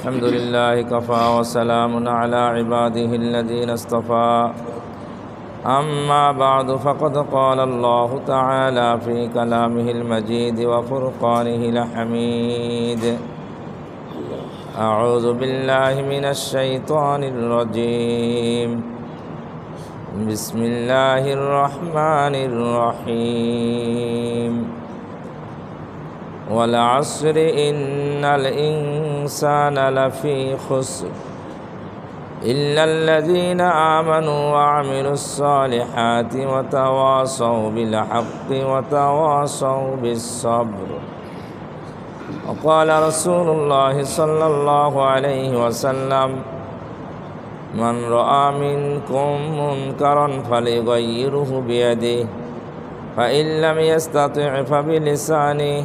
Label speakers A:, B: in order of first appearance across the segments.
A: الحمد لله كفى وسلام على عباده الذين اصطفى أما بعد فقد قال الله تعالى في كلامه المجيد وفرقانه الحميد أعوذ بالله من الشيطان الرجيم بسم الله الرحمن الرحيم والعصر إن الإنسان لفي خسر إلا الذين آمنوا وعملوا الصالحات وتواصوا بالحق وتواصوا بالصبر. وقال رسول الله صلى الله عليه وسلم من رأى منكم منكرا فليغيره بيده فإن لم يستطع فبلسانه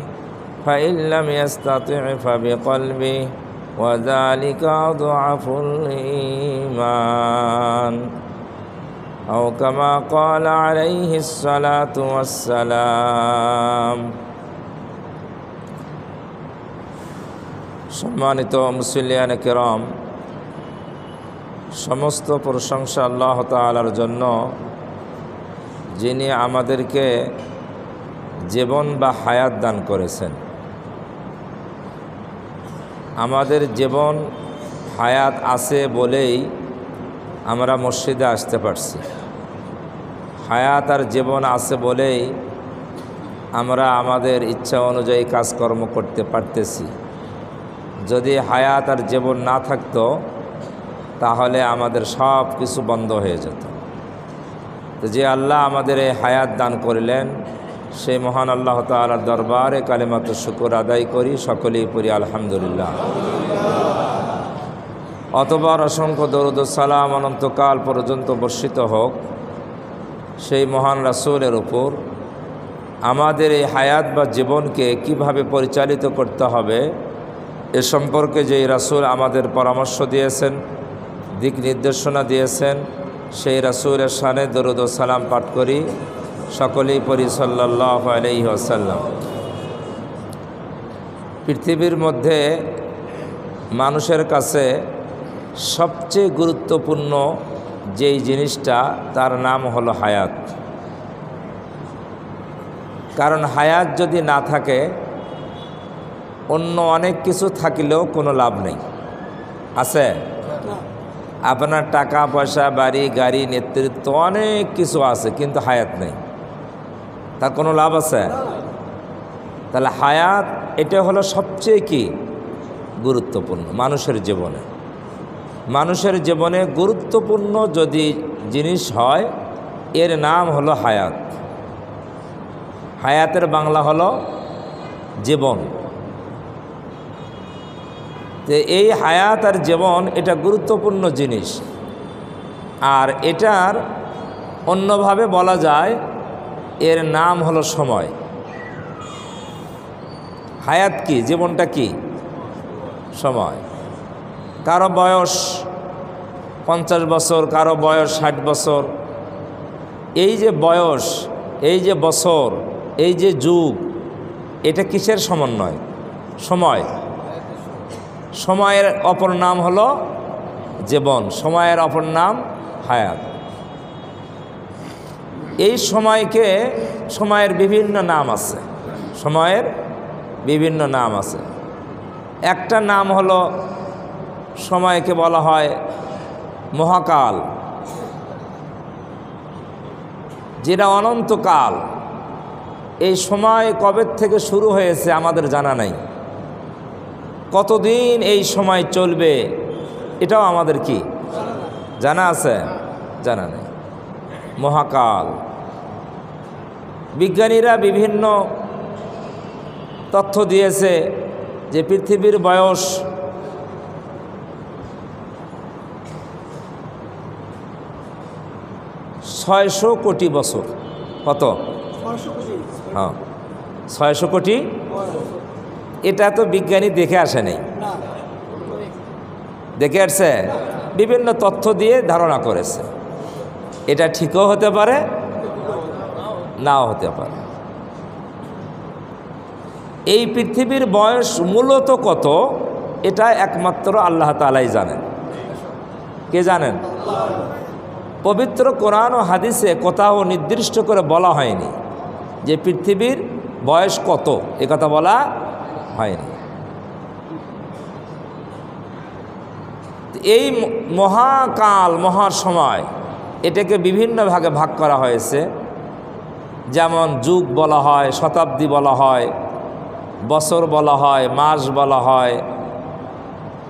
A: فإن لم يستطع فبقلبه وذلك أضعف الإيمان أو كما قال عليه الصلاة والسلام. সম্মানিত মুসলিয়ান কিরাম, সমস্ত প্রশংসা আল্লাহ তাআলার জন্য, যিনি আমাদেরকে জীবন বা হায়াত দান করেছেন। আমাদের জীবন হায়াত আছে বলেই আমরা মসজিদে আসতে পারছি। হায়াত আর জীবন আছে বলেই আমরা আমাদের ইচ্ছা অনুযায়ী কাজকর্ম করতে পারতেছি। যদি হায়াত আর জীবন না থাকতো তাহলে আমাদের সব কিছু বন্ধ হয়ে যেত। তো যে আল্লাহ আমাদের এই হায়াত দান করলেন, সেই মহান আল্লাহ তাআলার দরবারে কালিমাত শুকর আদায় করি, সকলেই পড়ি আলহামদুলিল্লাহ। অতঃপর অসংখ্য দরুদ ও সালাম অনন্তকাল পর্যন্ত বর্ষিত হোক সেই মহান রাসূলের উপর। আমাদের এই হায়াত বা জীবনকে কিভাবে পরিচালিত করতে হবে এ সম্পর্কে যেই রাসূল আমাদের পরামর্শ দিয়েছেন, দিক নির্দেশনা দিয়েছেন, সেই রাসূলের শানে দরুদ ও সালাম পাঠ করি, সকলেই পড়ি সাল্লাল্লাহু আলাইহি ওয়াসাল্লাম। পৃথিবীর মধ্যে মানুষের কাছে সবচেয়ে গুরুত্বপূর্ণ যেই জিনিসটা, তার নাম হলো হায়াত। কারণ হায়াত যদি না থাকে, অন্য অনেক কিছু থাকিলেও কোনো লাভ নেই। আছে? আপনার টাকা পয়সা, বাড়ি গাড়ি, নেতৃত্ব, অনেক কিছু আছে, কিন্তু হায়াত নেই, তার কোনো লাভ আছে? তাহলে হায়াত এটা হলো সবচেয়ে কি গুরুত্বপূর্ণ মানুষের জীবনে। মানুষের জীবনে গুরুত্বপূর্ণ যদি জিনিস হয়, এর নাম হলো হায়াত। হায়াতের বাংলা হলো জীবন। তো এই হায়াত আর জীবন এটা গুরুত্বপূর্ণ জিনিস। আর এটার অন্যভাবে বলা যায়, এর নাম হলো সময়। হায়াত কি, জীবনটা কি? সময়। কারো বয়স 50 বছর, কারো বয়স 60 বছর। এই যে বয়স, এই যে বছর, এই যে যুগ, এটা কিসের সমন্বয়? সময়। সময়ের অপর নাম হলো জীবন, সময়ের অপর নাম হায়াত। এই সময়কে, সময়ের বিভিন্ন নাম আছে, সময়ের বিভিন্ন নাম আছে। একটা নাম হলো, সময়কে বলা হয় মহাকাল, যেটা অনন্তকাল। এই সময় কবে থেকে শুরু হয়েছে আমাদের জানা নাই। কতদিন এই সময় চলবে এটাও আমাদের কি জানা আছে? জানা নেই। মহাকাল। বিজ্ঞানীরা বিভিন্ন তথ্য দিয়েছে যে পৃথিবীর বয়স 600 কোটি বছর। কত? হ্যাঁ, 600 কোটি। এটা তো বিজ্ঞানী দেখে আসে নাই, দেখে আসছে, বিভিন্ন তথ্য দিয়ে ধারণা করেছে। এটা ঠিকও হতে পারে, নাও হতে পারে। এই পৃথিবীর বয়স মূলত কত এটা একমাত্র আল্লাহ তাআলাই জানেন। কে জানেন? পবিত্র কোরআন ও হাদিসে কোথাও নির্দিষ্ট করে বলা হয়নি যে পৃথিবীর বয়স কত, এ কথা বলা হয়নি। এই মহাকাল মহাসময় এটাকে বিভিন্ন ভাগে ভাগ করা হয়েছে। যেমন যুগ বলা হয়, শতাব্দী বলা হয়, বছর বলা হয়, মাস বলা হয়,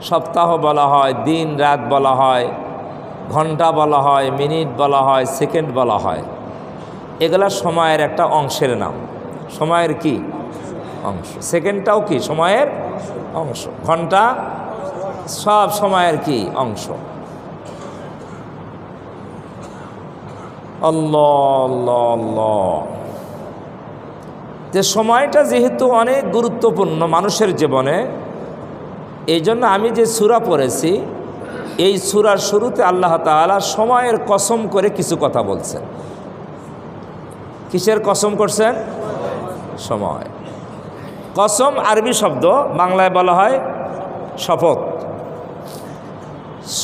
A: সপ্তাহ বলা হয়, দিন রাত বলা হয়, ঘন্টা বলা হয়, মিনিট বলা হয়, সেকেন্ড বলা হয়। এগুলা সময়ের একটা অংশের নাম। সময়ের কি অংশ? সেকেন্ডটাও কি সময়ের অংশ? ঘন্টা সব সময়ের কি অংশ? আল্লাহ আল্লাহ আল্লাহ। যে সময়টা যেহেতু অনেক গুরুত্বপূর্ণ মানুষের জীবনে, এই জন্য আমি যে সূরা পড়েছি এই সূরার শুরুতে আল্লাহ তাআলা সময়ের কসম করে কিছু কথা বলছেন। কিসের কসম করছেন? সময়। কসম আরবি শব্দ, বাংলায় বলা হয় শপথ।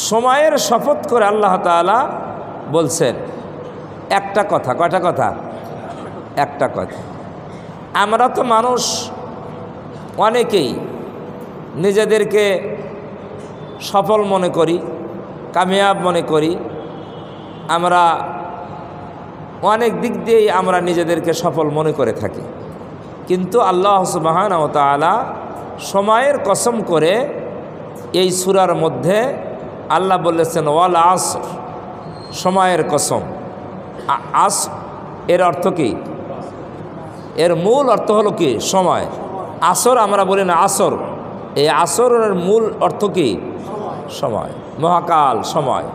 A: সময়ের শপথ করে আল্লাহ তাআলা বলছেন একটা কথা। কয়টা কথা? একটা কথা। আমরা তো মানুষ অনেকেই নিজেদেরকে সফল মনে করি, কামিয়াব মনে করি। আমরা অনেক দিক দিয়েই আমরা নিজেদেরকে সফল মনে করে থাকি। কিন্তু আল্লাহ সুবহানাহু ওয়া তাআলা সময়ের কসম করে এই সূরার মধ্যে আল্লাহ বলেছেন ওয়াল আসর, সময়ের কসম। আস এর অর্থ কি? এর মূল অর্থ হলো কি? সময়। আসর আমরা বলি না আসর, এই আসরের মূল অর্থ কি? সময়, মহাকাল সময়।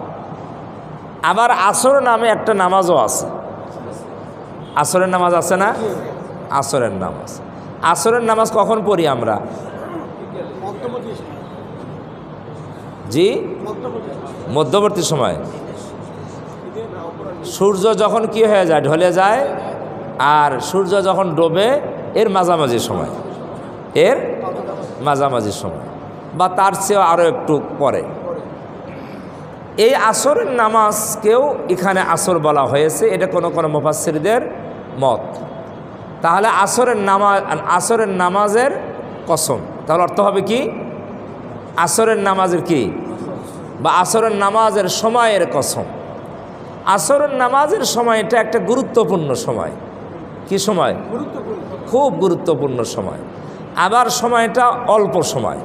A: আবার আসর নামে একটা নামাজও আছে। আসরের নামাজ আছে না? আসরের নামাজ। আসরের নামাজ কখন পড়ি আমরা? জি, মধ্যবর্তী সময়। সূর্য যখন কি হয়ে যায়, ঢলে যায়, আর সূর্য যখন ডোবে এর মাঝামাঝি সময়, এর মাঝামাঝি সময় বা তার চেয়েও আরও একটু পরে। এই আসরের নামাজকেও এখানে আসর বলা হয়েছে, এটা কোনো কোনো মুফাসসিরদের মত। তাহলে আসরের নামাজের কসম, তাহলে অর্থ হবে কি? আসরের নামাজের কি, বা আসরের নামাজের সময়ের কসম। আসরের নামাজের সময়টা একটা গুরুত্বপূর্ণ সময়। কি সময়? খুব গুরুত্বপূর্ণ সময়। আবার সময়টা অল্প সময়।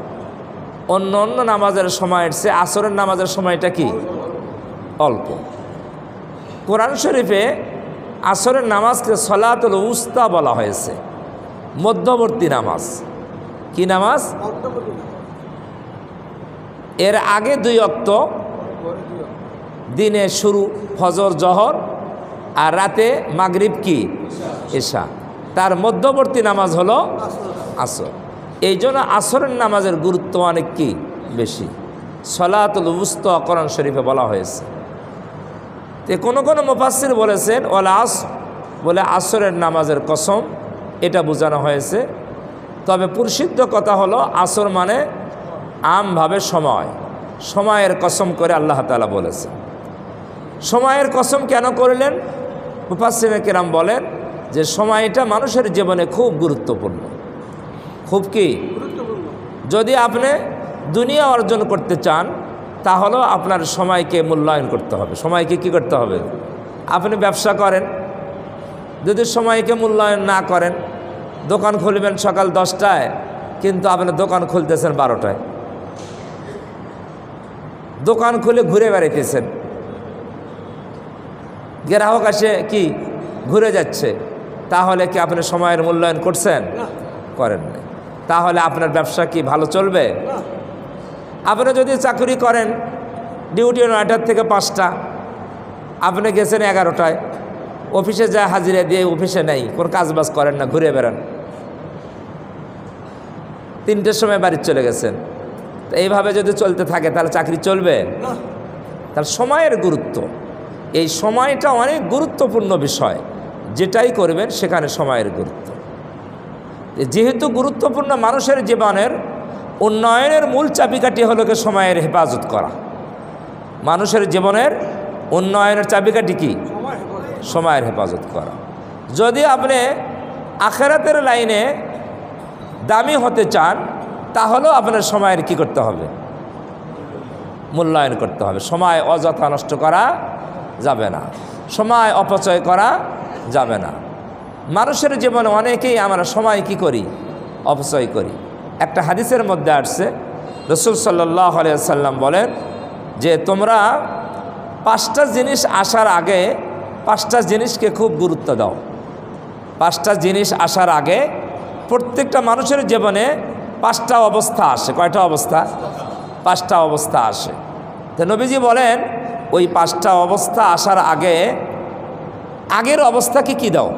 A: অন্য অন্য নামাজের সময়ের চেয়ে আসরের নামাজের সময়টা কি? অল্প। কোরআন শরীফে আসরের নামাজকে সলাতুল উস্তা বলা হয়েছে, মধ্যবর্তী নামাজ। কি নামাজ? এর আগে 2 ওয়াক্ত, দিনে শুরু ফজর জহর, আর রাতে মাগরিব কি এশা। তার মধ্যবর্তী নামাজ হলো আসর। এই জন্য আসরের নামাজের গুরুত্ব অনেক কি বেশি। সলাতুল উস্তা কোরআন শরীফে বলা হয়েছে। তো কোনো কোনো মুফাসসির বলেছেন ওয়াল আসর বলে আসরের নামাজের কসম, এটা বোঝানো হয়েছে। তবে প্রসিদ্ধ কথা হলো আসর মানে আমভাবে সময়, সময়ের কসম করে আল্লাহ তাআলা বলেছেন। সময়ের কসম কেন করলেন? মুফাসসিরে কেরাম বলেন যে সময়টা মানুষের জীবনে খুব গুরুত্বপূর্ণ। খুব কি গুরুত্বপূর্ণ। যদি আপনি দুনিয়া অর্জন করতে চান তাহলে আপনার সময়কে মূল্যায়ন করতে হবে। সময়কে কি করতে হবে? আপনি ব্যবসা করেন, যদি সময়কে মূল্যায়ন না করেন, দোকান খুলবেন সকাল 10টায়, কিন্তু আপনি দোকান খুলতেছেন 12টায়, দোকান খুলে ঘুরে বেড়াইতেছেন, গ্রাহক আসে কি ঘুরে যাচ্ছে, তাহলে কি আপনি সময়ের মূল্যায়ন করছেন? করেন না। তাহলে আপনার ব্যবসা কি ভালো চলবে? আপনি যদি চাকরি করেন, ডিউটি 9টার থেকে 5টা, আপনি গেছেন 11টায়, অফিসে যা হাজিরা দিয়ে অফিসে নেই, কোনো কাজবাজ করেন না, ঘুরে বেড়ান, 3টের সময় বাড়ি চলে গেছেন। তো এইভাবে যদি চলতে থাকে তাহলে চাকরি চলবে? তাহলে সময়ের গুরুত্ব, এই সময়টা অনেক গুরুত্বপূর্ণ বিষয়। যেটাই করবেন সেখানে সময়ের গুরুত্ব যেহেতু গুরুত্বপূর্ণ মানুষের জীবনের, উন্নয়নের মূল চাবিকাঠি হলো কি সময়ের হেফাজত করা। মানুষের জীবনের উন্নয়নের চাবিকাঠি কি? সময়ের হেফাজত করা। যদি আপনি আখিরাতের লাইনে দামি হতে চান তাহলেও আপনার সময়ের কি করতে হবে? মূল্যায়ন করতে হবে। সময় অযথা নষ্ট করা যাবে না, সময় অপচয় করা যাবে না। মানুষের জীবনে অনেকেই আমরা সময় কি করি? অপচয় করি। একটা হাদিসের মধ্যে আসছে, রাসূল সাল্লাল্লাহু আলাইহি ওয়াসাল্লাম বলেন যে তোমরা 5টা জিনিস আসার আগে 5টা জিনিসকে খুব গুরুত্ব দাও। 5টা জিনিস আসার আগে প্রত্যেকটা মানুষের জীবনে 5টা অবস্থা আসে। কয়টা অবস্থা? 5টা অবস্থা আসে। তো নবীজি বলেন ওই 5টা অবস্থা আসার আগে আগের অবস্থাকে কি দাও?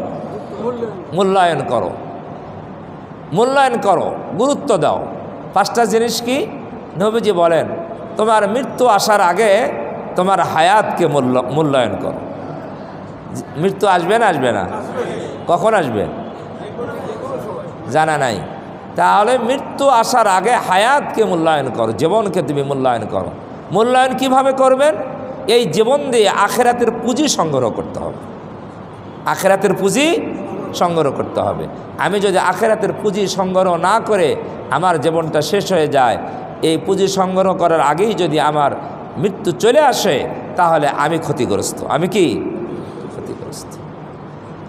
A: মূল্যায়ন করো, মূল্যায়ন করো, গুরুত্ব দাও। 5টা জিনিস কি? নবীজি বলেন তোমার মৃত্যু আসার আগে তোমার হায়াতকে মূল্যায়ন করো। মৃত্যু আসবে না? আসবে না? কখন আসবে জানা নাই। তাহলে মৃত্যু আসার আগে হায়াতকে মূল্যায়ন করো, জীবনকে তুমি মূল্যায়ন করো। মূল্যায়ন কিভাবে করবেন? এই জীবন দিয়ে আখিরাতের পুঁজি সংগ্রহ করতে হবে। আখিরাতের পুঁজি সংগ্রহ করতে হবে। আমি যদি আখিরাতের পুঁজি সংগ্রহ না করে আমার জীবনটা শেষ হয়ে যায়, এই পুঁজি সংগ্রহ করার আগেই যদি আমার মৃত্যু চলে আসে তাহলে আমি ক্ষতিগ্রস্ত। আমি কি? ক্ষতিগ্রস্ত।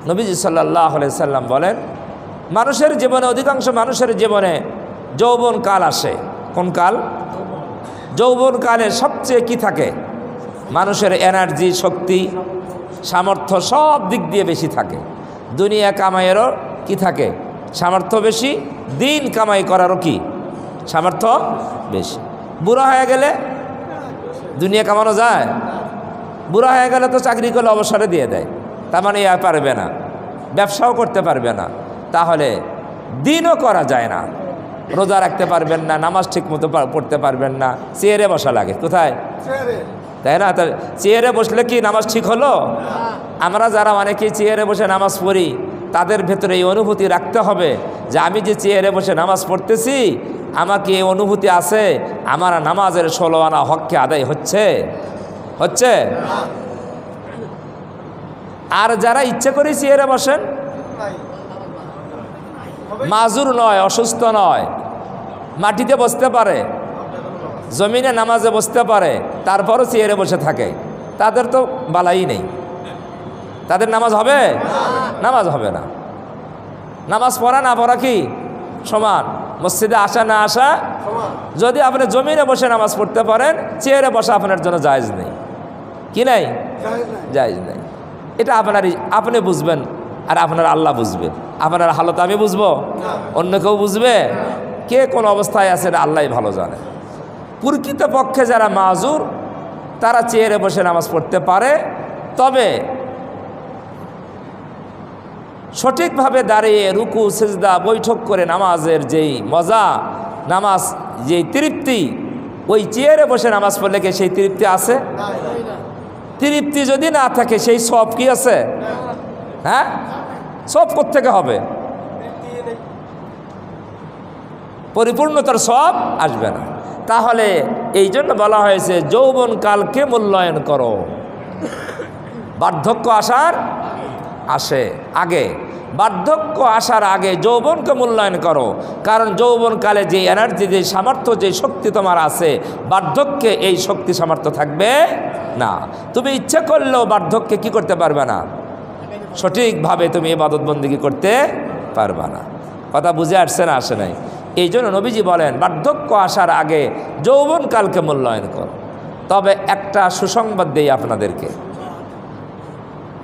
A: নবীজি সাল্লাল্লাহু আলাইহি সাল্লাম বলেন মানুষের জীবনে, অধিকাংশ মানুষের জীবনে যৌবন কাল আসে। কোন কাল? যৌবন কালে সবচেয়ে কি থাকে? মানুষের এনার্জি, শক্তি, সামর্থ্য সব দিক দিয়ে বেশি থাকে। দুনিয়া কামাইয়েরও কি থাকে? সামর্থ্য বেশি। দিন কামাই করারও কি সামর্থ্য বেশি। বুড়া হয়ে গেলে দুনিয়া কামানো যায়? বুড়া হয়ে গেলে তো চাকরি করলে অবসরে দিয়ে দেয়, তার মানে পারবে না, ব্যবসাও করতে পারবে না। তাহলে দিনও করা যায় না, রোজা রাখতে পারবেন না, নামাজ ঠিক মতো পড়তে পারবেন না, চেয়ারে বসা লাগে। কোথায়? তাই না? চেয়ারে বসলে কি নামাজ ঠিক হলো? আমরা যারা অনেকেই চেয়ারে বসে নামাজ পড়ি তাদের ভেতরে এই অনুভূতি রাখতে হবে যে আমি যে চেয়ারে বসে নামাজ পড়তেছি আমাকে এই অনুভূতি আছে আমার নামাজের 16 আনা হককে আদায় হচ্ছে। আর যারা ইচ্ছে করে চেয়ারে বসেন, মাজুর নয়, অসুস্থ নয়, মাটিতে বসতে পারে, জমিনে নামাজে বসতে পারে, তারপরও চেয়ারে বসে থাকে, তাদের তো বালাই নেই। তাদের নামাজ হবে? নামাজ হবে না। নামাজ পড়া না পড়া কি সমান? মসজিদে আসা না আসা যদি আপনি জমিনে বসে নামাজ পড়তে পারেন, চেয়ারে বসা আপনার জন্য জায়েজ নেই। কি নাই? জায়েজ নেই। এটা আপনি বুঝবেন আর আপনার আল্লাহ বুঝবে। আপনার হালত আমি বুঝবো? অন্য কেউ বুঝবে? কে কোন অবস্থায় আছে এটা আল্লাহই ভালো জানে। প্রকৃতপক্ষে যারা মাজুর তারা চেয়ারে বসে নামাজ পড়তে পারে, তবে সঠিকভাবে দাঁড়িয়ে রুকু সিজদা বৈঠক করে নামাজের যেই মজা, নামাজ যেই তৃপ্তি, ওই চেয়ারে বসে নামাজ পড়লে কি সেই তৃপ্তি আছে? তৃপ্তি যদি না থাকে সেই সব কি আছে? হ্যাঁ, সব কোত্থেকে হবে? পরিপূর্ণতার সব আসবে না। তাহলে এই জন্য বলা হয়েছে যৌবন কালকে মূল্যায়ন করো। বার্ধক্য আসার আগে, বার্ধক্য আসার আগে যৌবনকে মূল্যায়ন করো। কারণ যৌবনকালে যে এনার্জি, যে সামর্থ্য, যে শক্তি তোমার আছে, বার্ধক্যে এই শক্তি সামর্থ্য থাকবে না। তুমি ইচ্ছে করলেও বার্ধক্যে কি করতে পারবে না? সঠিকভাবে তুমি ইবাদত বন্দেগী করতে পারবে না। কথা বুঝে আসছে না? আসে নাই? এই জন্য নবীজি বলেন বার্ধক্য আসার আগে যৌবনকালকে মূল্যায়ন করো। তবে একটা সুসংবাদ দেই আপনাদেরকে,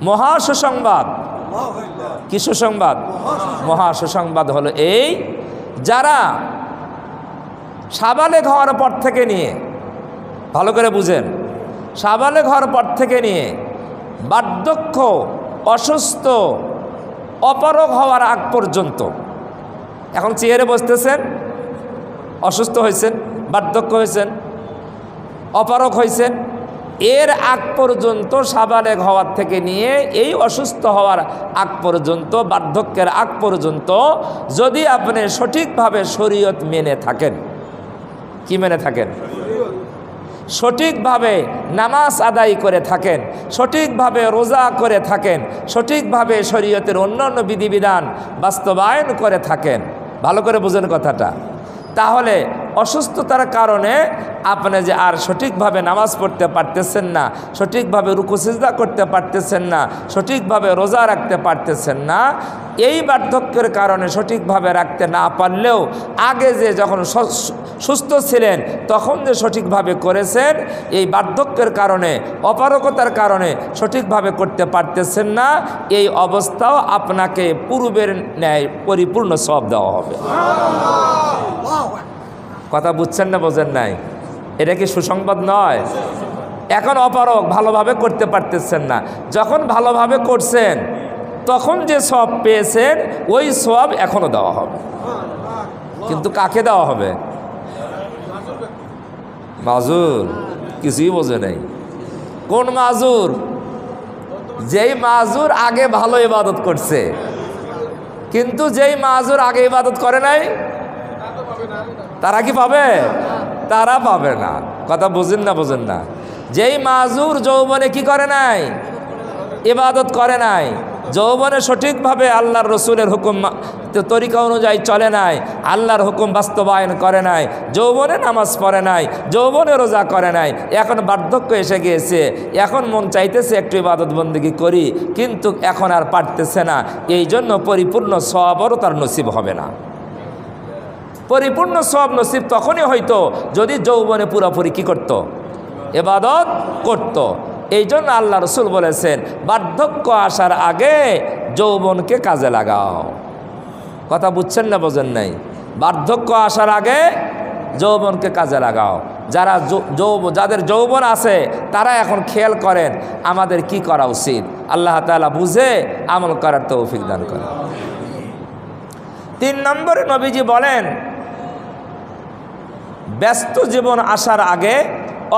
A: মহা সুসংবাদ। কি সুসংবাদ? মহা সুসংবাদ হলো এই, যারা সাবালেগ হওয়ার পর থেকে নিয়ে, ভালো করে বুঝেন, সাবালেগ হওয়ার পর থেকে নিয়ে বার্ধক্য, অসুস্থ, অপারগ হওয়ার আগ পর্যন্ত, এখন চেয়ারে বসতেছেন, অসুস্থ হয়েছেন, বার্ধক্য হয়েছেন, অপারগ হয়েছেন, এর আগ পর্যন্ত, সাবালেগ হওয়ার থেকে নিয়ে এই অসুস্থ হওয়ার আগ পর্যন্ত, বার্ধক্যের আগ পর্যন্ত যদি আপনি সঠিকভাবে শরীয়ত মেনে থাকেন, কি মেনে থাকেন? সঠিকভাবে নামাজ আদায় করে থাকেন, সঠিকভাবে রোজা করে থাকেন, সঠিকভাবে শরীয়তের অন্যান্য বিধিবিধান বাস্তবায়ন করে থাকেন। ভালো করে বুঝেন কথাটা। তাহলে অসুস্থতার কারণে আপনি যে আর সঠিকভাবে নামাজ পড়তে পারতেছেন না, সঠিকভাবে রুকু সিজদা করতে পারতেছেন না, সঠিকভাবে রোজা রাখতে পারতেছেন না, এই বার্ধক্যের কারণে সঠিকভাবে রাখতে না পারলেও আগে যে যখন সুস্থ ছিলেন তখন যে সঠিকভাবে করেছেন, এই বার্ধক্যের কারণে অপারগতার কারণে সঠিকভাবে করতে পারতেছেন না, এই অবস্থাও আপনাকে পূর্বের ন্যায় পরিপূর্ণ সওয়াব দেওয়া হবে। কথা বুঝছেন না বোঝেন নাই? এটা কি সুসংবাদ নয়? এখন অপারগ, ভালোভাবে করতে পারতেছেন না, যখন ভালোভাবে করছেন তখন যে সওয়াব পেয়েছেন ওই সওয়াব এখনও দেওয়া হবে। কিন্তু কাকে দেওয়া হবে? মাজুর। কিছুই বোঝে নাই। কোন মাজুর? যেই মাজুর আগে ভালো ইবাদত করছে, কিন্তু যেই মাজুর আগে ইবাদত করে নাই তারা কি পাবে? তারা পাবে না। কথা বুঝেন না বোঝেন না? যেই মাজুর যৌবনে কি করে নাই? ইবাদত করে নাই, যৌবনে সঠিকভাবে আল্লাহর রসুলের হুকুম তরিকা অনুযায়ী চলে নাই, আল্লাহর হুকুম বাস্তবায়ন করে নাই, যৌবনে নামাজ পড়ে নাই, যৌবনে রোজা করে নাই, এখন বার্ধক্য এসে গিয়েছে, এখন মন চাইতেছে একটু ইবাদত বন্দেগী করি, কিন্তু এখন আর পারতেছে না, এই জন্য পরিপূর্ণ সওয়াবও তার নসিব হবে না। পরিপূর্ণ সওয়াব নসিব তখনই হইতো যদি যৌবনে পুরোপুরি কি করত? ইবাদত করত। এই জন্য আল্লাহ রসুল বলেছেন বার্ধক্য আসার আগে যৌবনকে কাজে লাগাও। কথা বুঝছেন না বোঝেন নাই? বার্ধক্য আসার আগে যৌবনকে কাজে লাগাও। যাদের যৌবন আছে তারা এখন খেয়াল করেন আমাদের কি করা উচিত। আল্লাহ তাআলা বুঝে আমল করার তৌফিক দান করেন। 3 নম্বরে নবীজি বলেন ব্যস্ত জীবন আসার আগে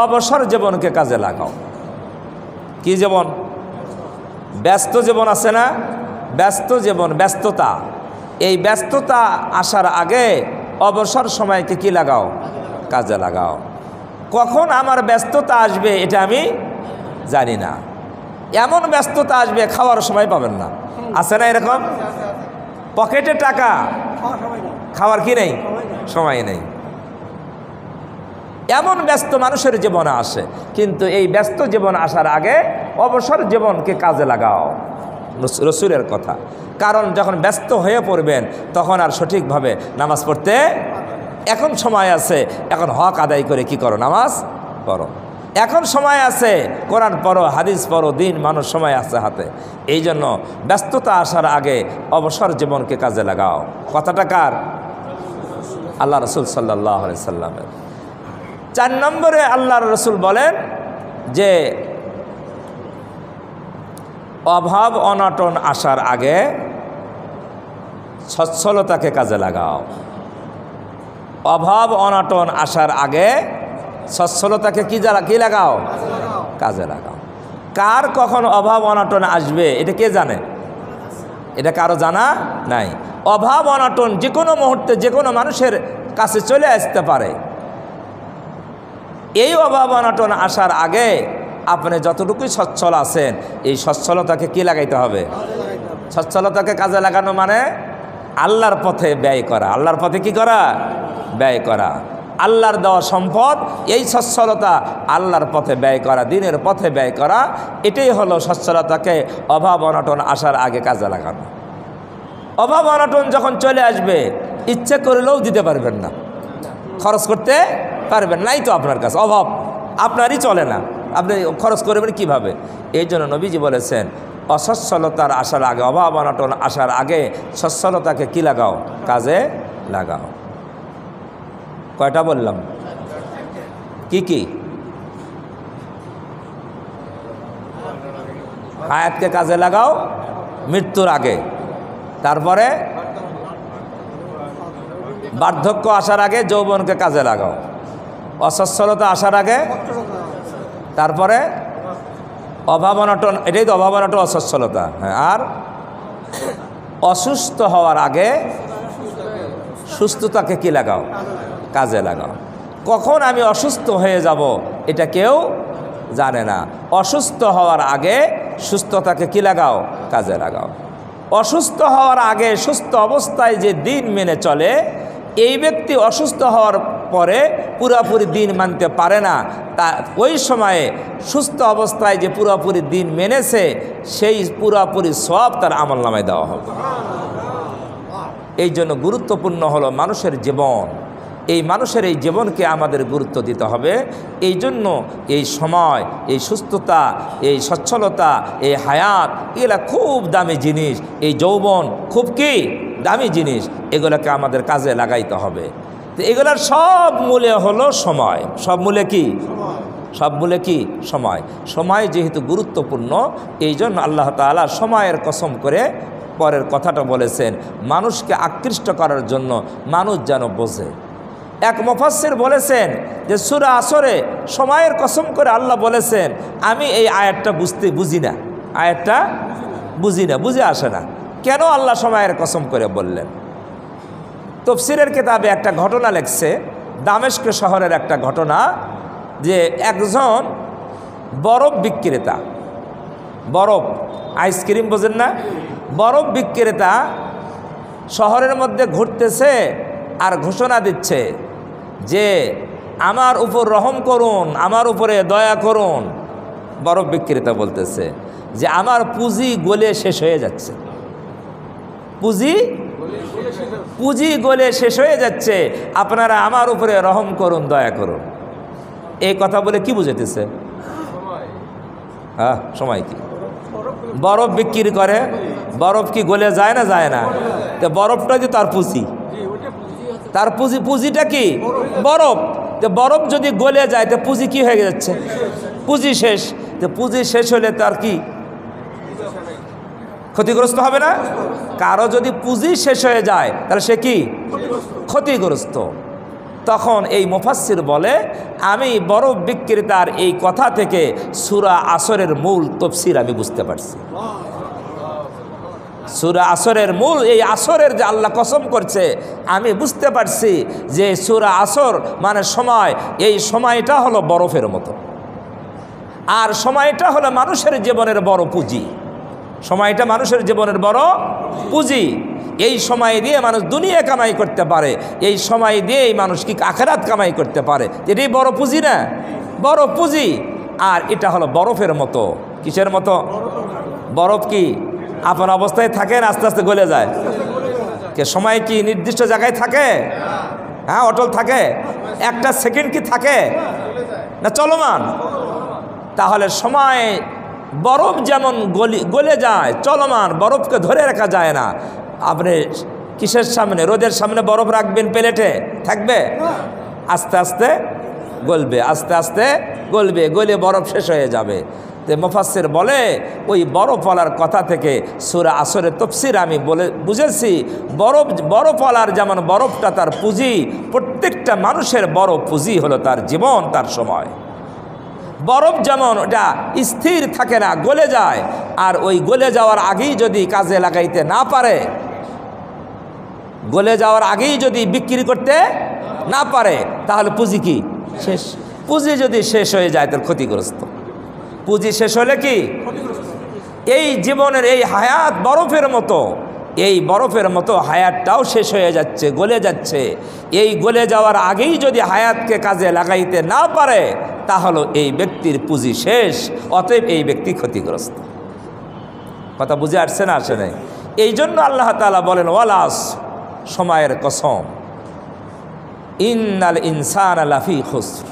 A: অবসর জীবনকে কাজে লাগাও। কি জীবন? ব্যস্ত জীবন আছে না? ব্যস্ত জীবন, ব্যস্ততা। এই ব্যস্ততা আসার আগে অবসর সময়কে কি লাগাও? কাজে লাগাও। কখন আমার ব্যস্ততা আসবে এটা আমি জানি না। এমন ব্যস্ততা আসবে খাওয়ার সময় পাবেন না। আছে না এরকম? পকেটে টাকা, খাওয়ার কি নেই, সময় নেই। এমন ব্যস্ত মানুষের জীবনে আসে। কিন্তু এই ব্যস্ত জীবন আসার আগে অবসর জীবনকে কাজে লাগাও, রসুলের কথা। কারণ যখন ব্যস্ত হয়ে পড়বেন তখন আর সঠিকভাবে নামাজ পড়তে এখন সময় আছে, এখন হক আদায় করে কি করো? নামাজ পড়ো। এখন সময় আছে, কোরআন পড়ো, হাদিস পড়ো, দিন মানুষ সময় আছে হাতে। এই জন্য ব্যস্ততা আসার আগে অবসর জীবনকে কাজে লাগাও। কথাটা কার? আল্লাহ রসুল সাল্লাল্লাহু আলাইহি সাল্লামের। 4 নম্বরে আল্লাহর রসুল বলেন যে অভাব অনটন আসার আগে সচ্ছলতাকে কাজে লাগাও। অভাব অনটন আসার আগে সচ্ছলতাকে কি লাগাও? কাজে লাগাও। কার কখন অভাব অনটন আসবে এটা কে জানে? এটা কারো জানা নাই। অভাব অনটন যে কোনো মুহূর্তে যে কোনো মানুষের কাছে চলে আসতে পারে। এই অভাব অনটন আসার আগে আপনি যতটুকুই সচ্ছল আছেন এই সচ্ছলতাকে কি লাগাইতে হবে? সচ্ছলতাকে কাজে লাগানো মানে আল্লাহর পথে ব্যয় করা। আল্লাহর পথে কি করা? ব্যয় করা। আল্লাহর দেওয়া সম্পদ, এই সচ্ছলতা আল্লাহর পথে ব্যয় করা, দিনের পথে ব্যয় করা, এটাই হলো সচ্ছলতাকে অভাব অনটন আসার আগে কাজে লাগানো। অভাব অনটন যখন চলে আসবে ইচ্ছে করলেও দিতে পারবেন না, খরচ করতে পারবেন নাই, তো আপনার কাছে অভাব, আপনারই চলে না, আপনি খরচ করবেন কিভাবে? এই জন্য নবীজি বলেছেন অসচ্ছলতার আসার আগে, অভাব অনটন আসার আগে সচ্ছলতাকে কি লাগাও? কাজে লাগাও। কয়টা বললাম? কি কি? হায়াতকে কাজে লাগাও মৃত্যুর আগে, তারপরে বার্ধক্য আসার আগে যৌবনকে কাজে লাগাও, অসচ্ছলতা আসার আগে, তারপরে অভাব অনটন, এটাই তো অভাব অনটন অসচ্ছলতা। হ্যাঁ, আর অসুস্থ হওয়ার আগে সুস্থতাকে কি লাগাও? কাজে লাগাও। কখন আমি অসুস্থ হয়ে যাব এটা কেউ জানে না। অসুস্থ হওয়ার আগে সুস্থতাকে কি লাগাও? কাজে লাগাও। অসুস্থ হওয়ার আগে সুস্থ অবস্থায় যে দিন মেনে চলে, এই ব্যক্তি অসুস্থ হওয়ার পরে পুরোপুরি দিন মানতে পারে না। তা ওই সময়ে সুস্থ অবস্থায় যে পুরোপুরি দিন মেনেছে, সেই পুরোপুরি সওয়াব তার আমলনামায় দেওয়া হবে। এই জন্য গুরুত্বপূর্ণ হলো মানুষের জীবন। এই মানুষের এই জীবনকে আমাদের গুরুত্ব দিতে হবে। এই জন্য এই সময়, এই সুস্থতা, এই সচ্ছলতা, এই হায়াত, এগুলা খুব দামি জিনিস। এই যৌবন খুব কি দামি জিনিস, এগুলোকে আমাদের কাজে লাগাইতে হবে। তো এগুলার সব মূলে হলো সময়। সব মূলে কি? সব মূলে কি? সময়। সময় যেহেতু গুরুত্বপূর্ণ, এই জন্য আল্লাহ তাআলা সময়ের কসম করে পরের কথাটা বলেছেন, মানুষকে আকৃষ্ট করার জন্য মানুষ যেন বোঝে। এক মুফাসসির বলেছেন যে সূরা আসরে সময়ের কসম করে আল্লাহ বলেছেন, আমি এই আয়াতটা বুঝি না, আয়াতটা বুঝে আসে না, কেন আল্লাহ সময়ের কসম করে বললেন। তাফসীরের কিতাবে একটা ঘটনা লেখছে, দামেস্ক শহরের একটা ঘটনা, যে একজন বরফ বিক্রেতা, বরফ আইসক্রিম বোঝেন না, বরফ বিক্রেতা শহরের মধ্যে ঘুরতেছে আর ঘোষণা দিচ্ছে যে আমার উপর রহম করুন, আমার উপরে দয়া করুন। বরফ বিক্রেতা বলতেছে যে আমার পুঁজি গলে শেষ হয়ে যাচ্ছে, পুঁজি গলে শেষ হয়ে যাচ্ছে, আপনারা আমার উপরে রহম করুন, দয়া করুন। এই কথা বলে কি বুঝাইতেছে? হ্যাঁ, সময় কি? বরফ বিক্রি করে, বরফ কি গলে যায় না? যায় না। তো বরফটা যে তার পুঁজি, তার পুঁজিটা কি? বরফ। তো বরফ যদি গলে যায় তো পুঁজি কি হয়ে যাচ্ছে? পুঁজি শেষ। তো পুঁজি শেষ হলে তার কি ক্ষতিগ্রস্ত হবে না? কারো যদি পুঁজি শেষ হয়ে যায় তাহলে সে কি ক্ষতিগ্রস্ত। তখন এই মুফাসসির বলে, আমি বরফ বিক্রেতার এই কথা থেকে সূরা আসরের মূল তাফসীর আমি বুঝতে পারছি। সূরা আসরের মূল, এই আসরের যে আল্লাহ কসম করছে, আমি বুঝতে পারছি যে সূরা আসর মানে সময়, এই সময়টা হলো বরফের মতো, আর সময়টা হলো মানুষের জীবনের বড় পুঁজি। সময়টা মানুষের জীবনের বড় পুঁজি। এই সময় দিয়ে মানুষ দুনিয়া কামাই করতে পারে, এই সময় দিয়েই মানুষ কি আখিরাত কামাই করতে পারে। এটাই বড় পুঁজি না? বড় পুঁজি। আর এটা হলো বরফের মতো। কিসের মতো? বরফ কি আপন অবস্থায় থাকে না আস্তে আস্তে গলে যায়? কে সময় কি নির্দিষ্ট জায়গায় থাকে? হ্যাঁ, অটল থাকে? একটা সেকেন্ড কি থাকে না চলমান? তাহলে সময় বরফ যেমন গলে যায়, চলমান, বরফকে ধরে রাখা যায় না। আপনি কিসের সামনে, রোদের সামনে বরফ রাখবেন, প্লেটে থাকবে? আস্তে আস্তে গলবে, আস্তে আস্তে গলবে, গলে বরফ শেষ হয়ে যাবে। তো মুফাসসির বলে, ওই বরফওয়ালার কথা থেকে সূরা আসরের তাফসীর আমি বুঝেছি, বরফওয়ালার যেমন বরফটা তার পুঁজি, প্রত্যেকটা মানুষের বড় পুঁজি হলো তার জীবন, তার সময়। বরফ যেমন ওটা স্থির থাকে না, গলে যায়, আর ওই গলে যাওয়ার আগেই যদি কাজে লাগাইতে না পারে, গলে যাওয়ার আগেই যদি বিক্রি করতে না পারে, তাহলে পুঁজি কি শেষ। পুঁজি যদি শেষ হয়ে যায় তার ক্ষতিগ্রস্ত। পুঁজি শেষ হলে কি? এই জীবনের এই হায়াত বরফের মতো, এই বরফের মতো হায়াতটাও শেষ হয়ে যাচ্ছে, গলে যাচ্ছে। এই গলে যাওয়ার আগেই যদি হায়াতকে কাজে লাগাইতে না পারে, তাহলে এই ব্যক্তির পুঁজি শেষ, অতএব এই ব্যক্তি ক্ষতিগ্রস্ত। কথা বুঝে আসছে না? আসে নাই? এই জন্য আল্লাহ তাআলা বলেন, ওয়ালাস, সময়ের কসম, ইন্নাল ইনসানা লাফি খুসর,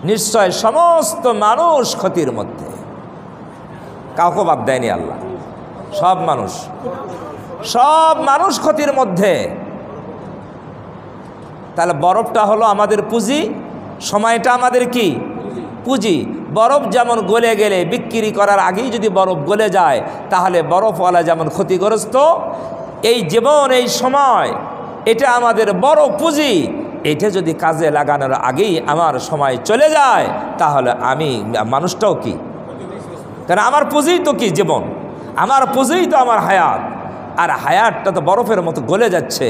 A: নিশ্চয় সমস্ত মানুষ ক্ষতির মধ্যে। কাউকে বাদ দেয়নি আল্লাহ, সব মানুষ ক্ষতির মধ্যে। তাহলে বরফটা হলো আমাদের পুঁজি, সময়টা আমাদের কি পুঁজি। বরফ যেমন গলে গেলে বিক্রি করার আগেই যদি বরফ গলে যায়, তাহলে বরফওয়ালা যেমন ক্ষতিগ্রস্ত, এই জীবন, এই সময়, এটা আমাদের বড় পুঁজি। এটা যদি কাজে লাগানোর আগেই আমার সময় চলে যায়, তাহলে আমি মানুষটাও কি, কারণ আমার পুঁজিই তো কি জীবন, আমার পুঁজিই তো আমার হায়াত। আর হায়াতটা তো বরফের মতো গলে যাচ্ছে।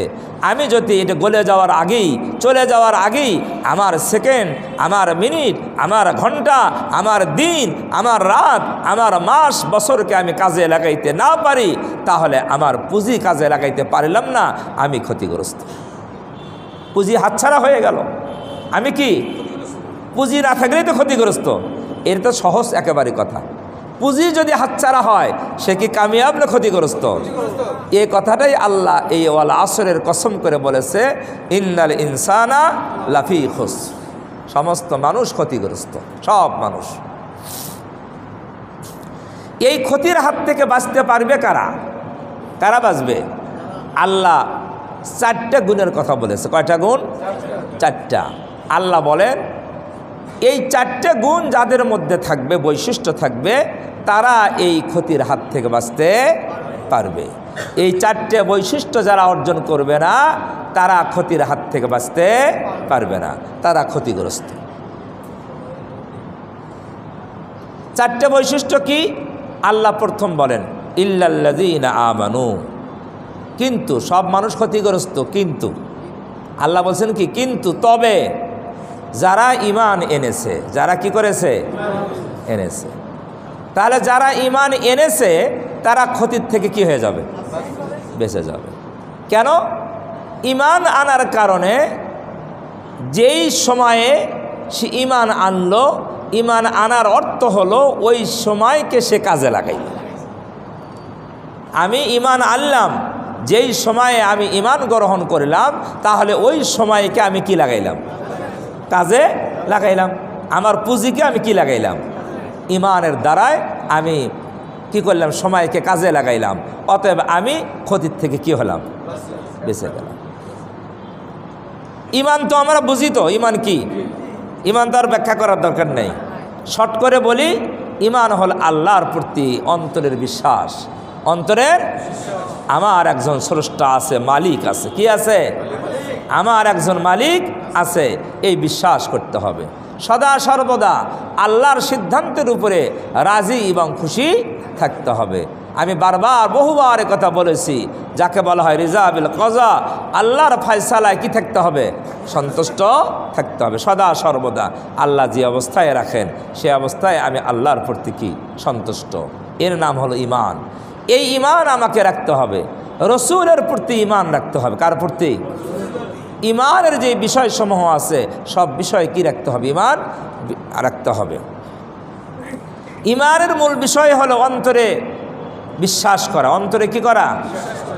A: আমি যদি এটা গলে যাওয়ার আগেই, চলে যাওয়ার আগেই আমার সেকেন্ড, আমার মিনিট, আমার ঘন্টা, আমার দিন, আমার রাত, আমার মাস, বছরকে আমি কাজে লাগাইতে না পারি, তাহলে আমার পুঁজি কাজে লাগাইতে পারলাম না, আমি ক্ষতিগ্রস্ত। পুঁজি হাতছাড়া হয়ে গেল। আমি কি পুঁজি না থাকলেই তো ক্ষতিগ্রস্ত। এর তো সহজ একেবারে কথা। পুঁজি যদি হাতছাড়া হয় সে কি কামিয়াব না ক্ষতিগ্রস্ত? এই কথাটাই আল্লাহ এই ওয়াল আসরের কসম করে বলেছে, ইন্নাল ইনসানা লাফি খুসর, সমস্ত মানুষ ক্ষতিগ্রস্ত, সব মানুষ। এই ক্ষতির হাত থেকে বাঁচতে পারবে কারা? কারা বাঁচবে? আল্লাহ 4টা গুণের কথা বলেছে। কয়টা গুণ? 4টা। আল্লাহ বলেন এই 4টে গুণ যাদের মধ্যে থাকবে, বৈশিষ্ট্য থাকবে, তারা এই ক্ষতির হাত থেকে বাঁচতে পারবে। এই 4টে বৈশিষ্ট্য যারা অর্জন করবে না, তারা ক্ষতির হাত থেকে বাঁচতে পারবে না, তারা ক্ষতিগ্রস্ত। 4টে বৈশিষ্ট্য কি? আল্লাহ প্রথম বলেন ইল্লাল্লাযীনা আমানু, কিন্তু সব মানুষ ক্ষতিগ্রস্ত। কিন্তু আল্লাহ বলছেন কি? কিন্তু তবে যারা ঈমান এনেছে। যারা কি করেছে? এনেছে। তাহলে যারা ঈমান এনেছে তারা ক্ষতির থেকে কি হয়ে যাবে? বেঁচে যাবে। কেন? ঈমান আনার কারণে যেই সময়ে সে ঈমান আনলো, ঈমান আনার অর্থ হলো ওই সময়কে সে কাজে লাগাইল। আমি ঈমান আনলাম, যেই সময়ে আমি ঈমান গ্রহণ করলাম, তাহলে ওই সময়কে আমি কি লাগাইলাম? কাজে লাগাইলাম। আমার পুঁজিকে আমি কি লাগাইলাম? ঈমানের দ্বারায় আমি কি করলাম? সময়কে কাজে লাগাইলাম। অতএব আমি ক্ষতির থেকে কি হলাম? বেঁচে গেলাম। ঈমান তো আমরা বুঝি, তো ঈমান কি? ঈমান তো আর ব্যাখ্যা করার দরকার নেই। শর্ট করে বলি, ঈমান হল আল্লাহর প্রতি অন্তরের বিশ্বাস। অন্তরের আমার একজন স্রষ্টা আছে, মালিক আছে। কি আছে? আমার একজন মালিক আছে, এই বিশ্বাস করতে হবে। সদা সর্বদা আল্লাহর সিদ্ধান্তের উপরে রাজি এবং খুশি থাকতে হবে। আমি বারবার বহুবার কথা বলেছি, যাকে বলা হয় রিজা বিল কজা, আল্লাহর ফয়সালায় কি থাকতে হবে? সন্তুষ্ট থাকতে হবে সদা সর্বদা। আল্লাহ যে অবস্থায় রাখেন সে অবস্থায় আমি আল্লাহর প্রতি কি সন্তুষ্ট। এর নাম হলো ঈমান। এই ঈমান আমাকে রাখতে হবে। রসুলের প্রতি ঈমান রাখতে হবে। কার প্রতি? ঈমানের যে বিষয়সমূহ আছে সব বিষয় কি রাখতে হবে? ঈমান রাখতে হবে। ঈমানের মূল বিষয় হলো অন্তরে বিশ্বাস করা। অন্তরে কি করা?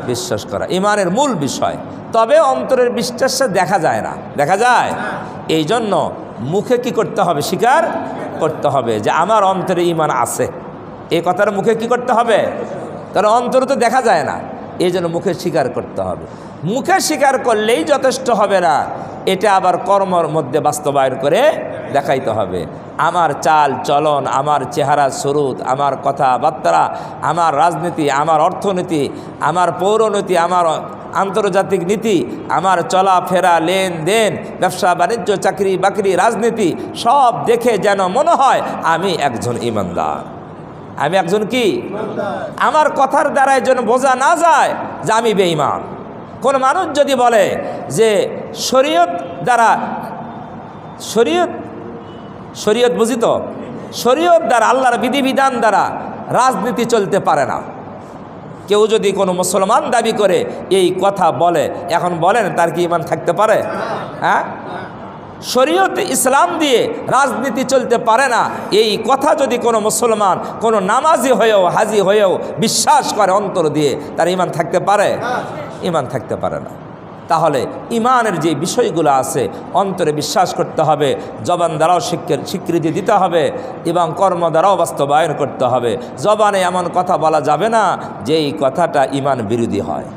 A: বিশ্বাস করা ঈমানের মূল বিষয়। তবে অন্তরের বিশ্বাসটা দেখা যায় না। দেখা যায়? এই জন্য মুখে কি করতে হবে? স্বীকার করতে হবে যে আমার অন্তরে ঈমান আছে। এই কথার মুখে কি করতে হবে? কারণ অন্তরে তো দেখা যায় না, এই জন্য মুখে স্বীকার করতে হবে। মুখে স্বীকার করলেই যথেষ্ট হবে না, এটা আবার কর্মর মধ্যে বাস্তবায়ন করে দেখাইতে হবে। আমার চাল চলন, আমার চেহারা সুরুত, আমার কথাবার্তা, আমার রাজনীতি, আমার অর্থনীতি, আমার পৌরনীতি, আমার আন্তর্জাতিক নীতি, আমার চলাফেরা, লেনদেন, ব্যবসা বাণিজ্য, চাকরি বাকরি, রাজনীতি সব দেখে যেন মনে হয় আমি একজন ঈমানদার। আমি একজন কি? আমার কথার দ্বারাই যেন বোঝা না যায় যে আমি বেঈমান। কোন মানুষ যদি বলে যে শরীয়ত দ্বারা, শরীয়ত বুঝি তো, শরীয়ত দ্বারা, আল্লাহর বিধিবিধান দ্বারা রাজনীতি চলতে পারে না, কেউ যদি কোনো মুসলমান দাবি করে এই কথা বলে, এখন বলেন তার কি ঈমান থাকতে পারে? হ্যাঁ? শরীয়ত ইসলাম দিয়ে রাজনীতি চলতে পারে না, এই কথা যদি কোনো মুসলমান, কোনো নামাজি হয়েও, হাজি হয়েও বিশ্বাস করে অন্তর দিয়ে, তার ঈমান থাকতে পারে? ঈমান থাকতে পারে না। তাহলে ঈমানের যে বিষয়গুলো আছে অন্তরে বিশ্বাস করতে হবে, জবান দ্বারাও স্বীকৃতি দিতে হবে এবং কর্ম দ্বারাও বাস্তবায়ন করতে হবে। জবানে এমন কথা বলা যাবে না যেই কথাটা ঈমান বিরোধী হয়,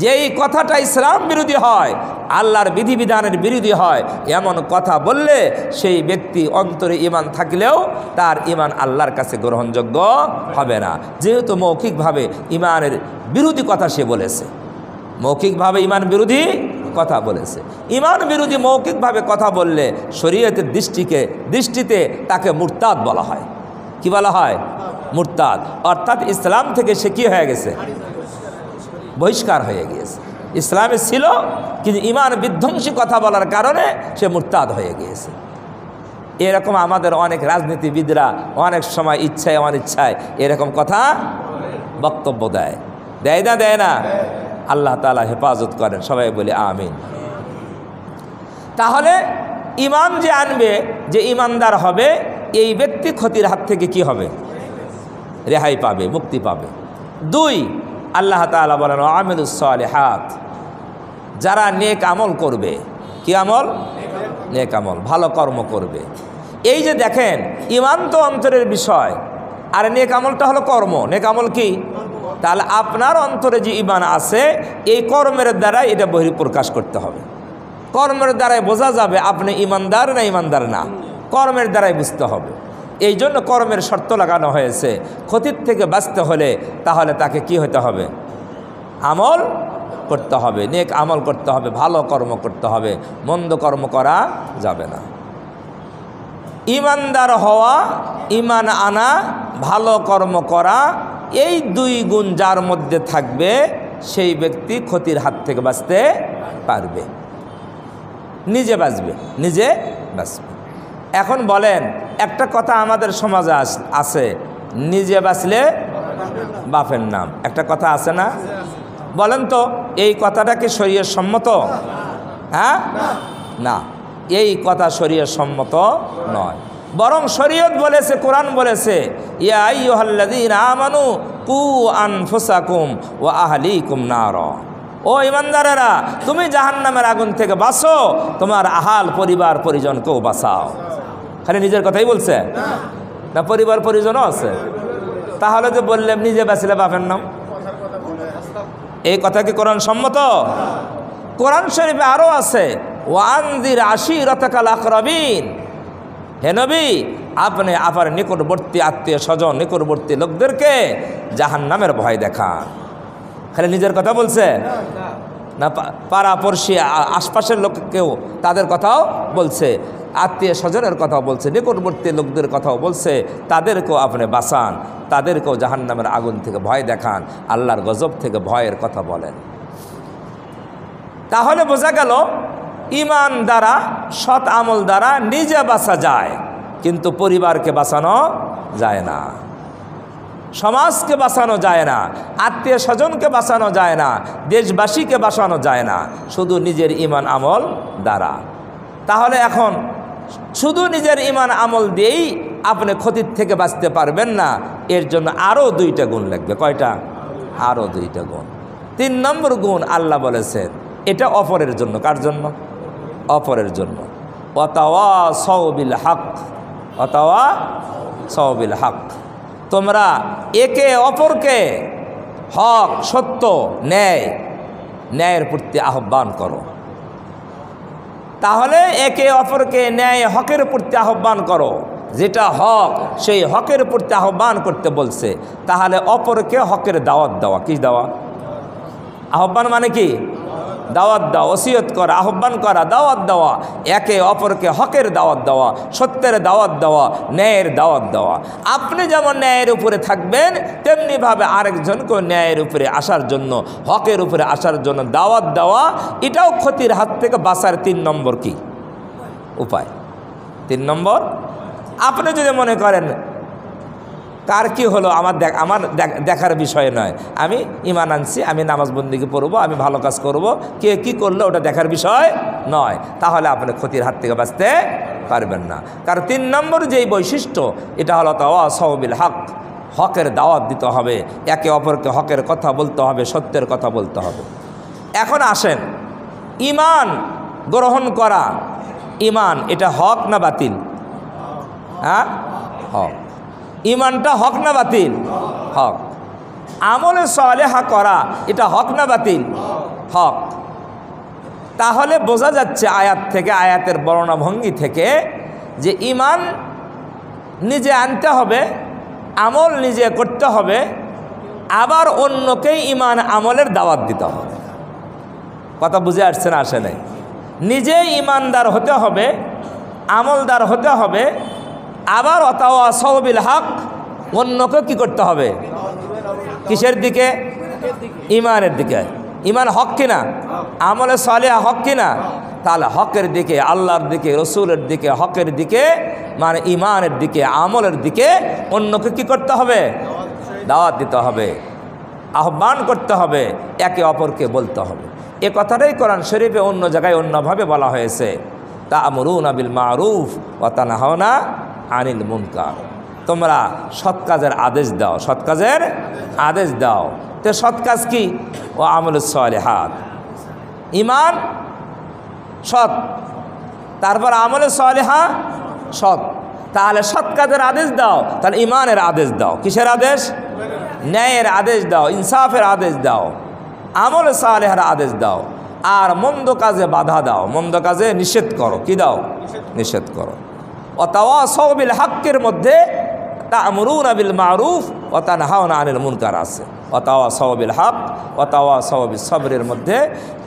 A: যেই কথাটা ইসলাম বিরোধী হয়, আল্লাহর বিধিবিধানের বিরোধী হয়, এমন কথা বললে সেই ব্যক্তি অন্তরে ঈমান থাকলেও তার ঈমান আল্লাহর কাছে গ্রহণযোগ্য হবে না। যেহেতু মৌখিকভাবে ঈমানের বিরোধী কথা সে বলেছে, মৌখিকভাবে ঈমান বিরোধী কথা বলেছে। ঈমান বিরোধী মৌখিকভাবে কথা বললে শরীয়তের দৃষ্টিতে তাকে মুরতাদ বলা হয়। কি বলা হয়? মুরতাদ। অর্থাৎ ইসলাম থেকে সে কি হয়ে গেছে? বহিষ্কার হয়ে গিয়েছে। ইসলামে ছিল কিন্তু ইমান বিধ্বংসী কথা বলার কারণে সে মুরতাদ হয়ে গিয়েছে। এরকম আমাদের অনেক রাজনীতিবিদরা অনেক সময় ইচ্ছায় অনিচ্ছায় এরকম কথা বক্তব্য দেয় না দেয় না? আল্লাহ তাআলা হেফাজত করেন, সবাই বলি আমিন। তাহলে ইমান যে আনবে, যে ইমানদার হবে, এই ব্যক্তি ক্ষতির হাত থেকে কি হবে? রেহাই পাবে, মুক্তি পাবে। 2, আল্লাহ তাআলা বলেন আমিলুস সালিহাত, যারা নেক আমল করবে। কি আমল? নেক আমল, ভালো কর্ম করবে। এই যে দেখেন, ইমান তো অন্তরের বিষয়, আর নেক আমলটা হলো কর্ম। নেক আমল কি? তাহলে আপনার অন্তরে যে ইমান আছে, এই কর্মের দ্বারা এটা বহিঃপ্রকাশ করতে হবে। কর্মের দ্বারাই বোঝা যাবে আপনি ইমানদার না ইমানদার না, কর্মের দ্বারাই বুঝতে হবে। এই জন্য কর্মের শর্ত লাগানো হয়েছে। ক্ষতির থেকে বাঁচতে হলে তাহলে তাকে কি হতে হবে? আমল করতে হবে, নেক আমল করতে হবে, ভালো কর্ম করতে হবে, মন্দ কর্ম করা যাবে না। ইমানদার হওয়া, ইমান আনা, ভালো কর্ম করা, এই 2 গুণ যার মধ্যে থাকবে সেই ব্যক্তি ক্ষতির হাত থেকে বাঁচতে পারবে, নিজে বাঁচবে, নিজে বাঁচবে। এখন বলেন, একটা কথা আমাদের সমাজে আছে, নিজে বাঁচলে বাপের নাম, একটা কথা আছে না? বলেন তো, এই কথাটা কি শরীয়ত সম্মত? হ্যাঁ, না, এই কথা শরীয়ত সম্মত নয়। বরং শরীয়ত বলেছে, কোরআন বলেছে, ইয়া আইয়ুহাল্লাযীনা আমানু কু আনফুসাকুম ওয়া আহলিকুম নার। ও ইমানদারেরা, তুমি জাহান্নামের আগুন থেকে বাঁচো, তোমার আহাল পরিবার পরিজনকেও বাঁচাও। খালি নিজের কথাই বলছে না, পরিবার পরিজনও আছে? তাহলে যে বললাম নিজে বাঁচলে বাপের নাম, এই কথা কি কোরআন সম্মত? কোরআন শরীফে আরও আছে, ওয়ানজির আশিরাতাকাল আকরাবিন। হে নবী, আপনি আপনার নিকটবর্তী আত্মীয় স্বজন, নিকটবর্তী লোকদেরকে জাহান্নামের ভয় দেখান। খালি নিজের কথা বলছে না, পাড়া পড়শি আশপাশের লোককেও তাদের কথাও বলছে, আত্মীয় স্বজনের কথাও বলছে, নিকটবর্তী লোকদের কথাও বলছে, তাদেরকেও আপনি বাঁচান, তাদেরকেও জাহান্নামের আগুন থেকে ভয় দেখান, আল্লাহর গজব থেকে ভয়ের কথা বলেন। তাহলে বোঝা গেল, ইমান দ্বারা, সৎ আমল দ্বারা নিজে বাঁচা যায়, কিন্তু পরিবারকে বাঁচানো যায় না, সমাজকে বাঁচানো যায় না, আত্মীয় স্বজনকে বাঁচানো যায় না, দেশবাসীকে বাঁচানো যায় না, শুধু নিজের ইমান আমল দ্বারা। তাহলে এখন শুধু নিজের ইমান আমল দিয়েই আপনি ক্ষতির থেকে বাঁচতে পারবেন না, এর জন্য আরও 2টা গুণ লাগবে। কয়টা? আরও 2টা গুণ। 3 নম্বর গুণ আল্লাহ বলেছেন, এটা অপরের জন্য। কার জন্য? অপরের জন্য। ওয়াতাওয়াসাউ বিল হক, ওয়াতাওয়াসাউ বিল হক, তোমরা একে অপরকে হক, সত্য, ন্যায়ের প্রতি আহ্বান করো। তাহলে একে অপরকে ন্যায়, হকের প্রতি আহ্বান করো। যেটা হক, সেই হকের প্রতি আহ্বান করতে বলছে, তাহলে অপরকে হকের দাওয়াত দেওয়া। কি দেওয়া? আহ্বান মানে কি? দাওয়াত দেওয়া, ওসিয়ত করা, আহ্বান করা, দাওয়াত দেওয়া, একে অপরকে হকের দাওয়াত দেওয়া, সত্যের দাওয়াত দেওয়া, ন্যায়ের দাওয়াত দেওয়া। আপনি যেমন ন্যায়ের উপরে থাকবেন, তেমনিভাবে আরেকজনকেও ন্যায়ের উপরে আসার জন্য, হকের উপরে আসার জন্য দাওয়াত দেওয়া। এটাও ক্ষতির হাত থেকে বাঁচার 3 নম্বর কি উপায়? 3 নম্বর, আপনি যদি মনে করেন কার কি হলো আমার দেখার বিষয় নয়, আমি ইমান আনছি, আমি নামাজ বন্দিকে পড়বো, আমি ভালো কাজ করব, কে কি করলো ওটা দেখার বিষয় নয়, তাহলে আপনি ক্ষতির হাত থেকে বাঁচতে পারবেন না। কারণ 3 নম্বর যেই বৈশিষ্ট্য, এটা হলো তাওয়াসাউ বিল হক, হকের দাওয়াত দিতে হবে, একে অপরকে হকের কথা বলতে হবে, সত্যের কথা বলতে হবে। এখন আসেন, ইমান গ্রহণ করা, ইমান এটা হক না বাতিল? হ্যাঁ, হক। ইমানটা হক না বাতিল? হক। আমলে সালেহা করা, এটা হক না বাতিল? হক। তাহলে বোঝা যাচ্ছে আয়াত থেকে, আয়াতের বর্ণনা ভঙ্গি থেকে, যে ইমান নিজে আনতে হবে, আমল নিজে করতে হবে, আবার অন্যকেই ইমান আমলের দাওয়াত দিতে হবে। কথা বুঝে আসছে না? আসে নাই? নিজে ইমানদার হতে হবে, আমলদার হতে হবে, আবার ওয়াতাওয়াসাউ বিল হক, অন্যকে কি করতে হবে? কিসের দিকে? ইমানের দিকে। ইমান হক কিনা? আমলে সালেহা হক কিনা? তাহলে হকের দিকে, আল্লাহর দিকে, রসুলের দিকে, হকের দিকে মানে ইমানের দিকে, আমলের দিকে অন্যকে কি করতে হবে? দাওয়াত দিতে হবে, আহ্বান করতে হবে, একে অপরকে বলতে হবে। এ কথাটাই কোরআন শরীফে অন্য জায়গায় অন্যভাবে বলা হয়েছে, তা'মুরুনা বিল মারুফ ওয়া তানহাউনা আনিল মুনকার। তোমরা সৎ কাজের আদেশ দাও, সৎ কাজের আদেশ দাও। তো সৎ কাজ কি? ও আমলুস সালিহাত, ইমান সৎ, তারপর আমলে সালেহা সৎ। তাহলে সৎ কাজের আদেশ দাও, তাহলে ইমানের আদেশ দাও। কিসের আদেশ? ন্যায়ের আদেশ দাও, ইনসাফের আদেশ দাও, আমলে সালেহার আদেশ দাও। আর মন্দ কাজে বাধা দাও, মন্দ কাজে নিষেধ করো। কি দাও? নিষেধ করো। ওয়া তাওয়াসাউ বিল হকের মধ্যে তা'মুরুনা বিল মারুফ ওয়া তানহাউনা আনিল মুনকার আছে। ওয়া তাওয়াসাউ বিল হক ওয়া তাওয়াসাউ বিস সবরের মধ্যে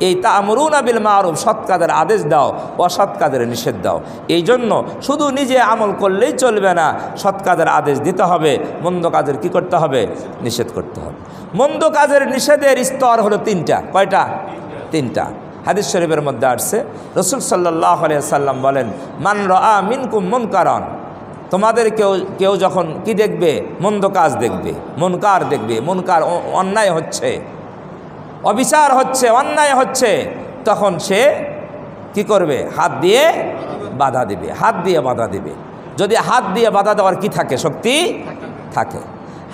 A: এই তা'মুরুনা বিল মারুফ, সৎ কাজের আদেশ দাও, অসৎ কাজের নিষেধ দাও। এই জন্য শুধু নিজে আমল করলেই চলবে না, সৎ কাজের আদেশ দিতে হবে, মন্দ কাজের কি করতে হবে? নিষেধ করতে হবে। মন্দ কাজের নিষেধের স্তর হলো তিনটা। কয়টা? তিনটা। হাদিস শরীফের মধ্যে আসছে, রাসূল সাল্লাল্লাহু আলাইহি সাল্লাম বলেন, মান রাআ মিনকুম মুনকারান, তোমাদের কেউ যখন কি দেখবে? মন্দ কাজ দেখবে, মুনকার দেখবে, মুনকার অন্যায় হচ্ছে, অবিচার হচ্ছে, অন্যায় হচ্ছে, তখন সে কি করবে? হাত দিয়ে বাধা দিবে, হাত দিয়ে বাধা দিবে। যদি হাত দিয়ে বাধা দেওয়ার কি থাকে? শক্তি থাকে।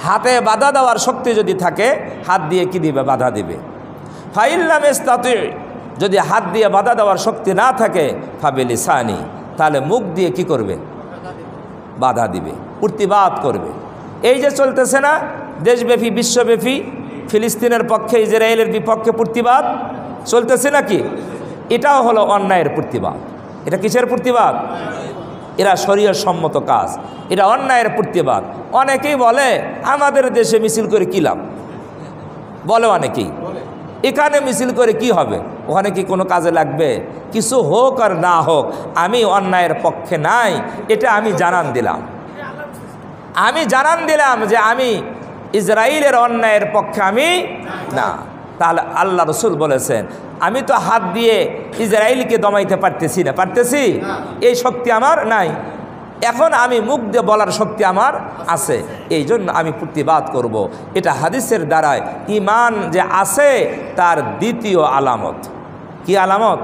A: হাতে বাধা দেওয়ার শক্তি যদি থাকে, হাত দিয়ে কি দিবে? বাধা দিবে। ফাইল্লাম ইস্তাতি, যদি হাত দিয়ে বাধা দেওয়ার শক্তি না থাকে, ফাবিলিসানি, তাহলে মুখ দিয়ে কি করবে? বাধা দিবে, প্রতিবাদ করবে। এই যে চলতেছে না দেশব্যাপী, বিশ্বব্যাপী, ফিলিস্তিনের পক্ষে, ইসরায়েলের বিপক্ষে প্রতিবাদ চলতেছে নাকি? এটাও হলো অন্যায়ের প্রতিবাদ। এটা কিসের প্রতিবাদ? এরা শরীয়ত সম্মত কাজ, এটা অন্যায়ের প্রতিবাদ। অনেকেই বলে আমাদের দেশে মিছিল করে কী লাভ, বলে অনেকেই, এখানে মিছিল করে কি হবে, ওখানে কি কোনো কাজে লাগবে? কিছু হোক আর না হোক, আমি অন্যায়ের পক্ষে নাই, এটা আমি জানান দিলাম। আমি জানান দিলাম যে আমি ইসরায়েলের অন্যায়ের পক্ষে আমি না। তাহলে আল্লাহ রসুল বলেছেন, আমি তো হাত দিয়ে ইসরায়েলকে দমাইতে পারতেছি না, পারতেছি? এই শক্তি আমার নাই। এখন আমি মুখ দিয়ে বলার শক্তি আমার আছে, এই জন্য আমি প্রতিবাদ করব। এটা হাদিসের দ্বারায় ইমান যে আছে তার দ্বিতীয় আলামত। কি আলামত?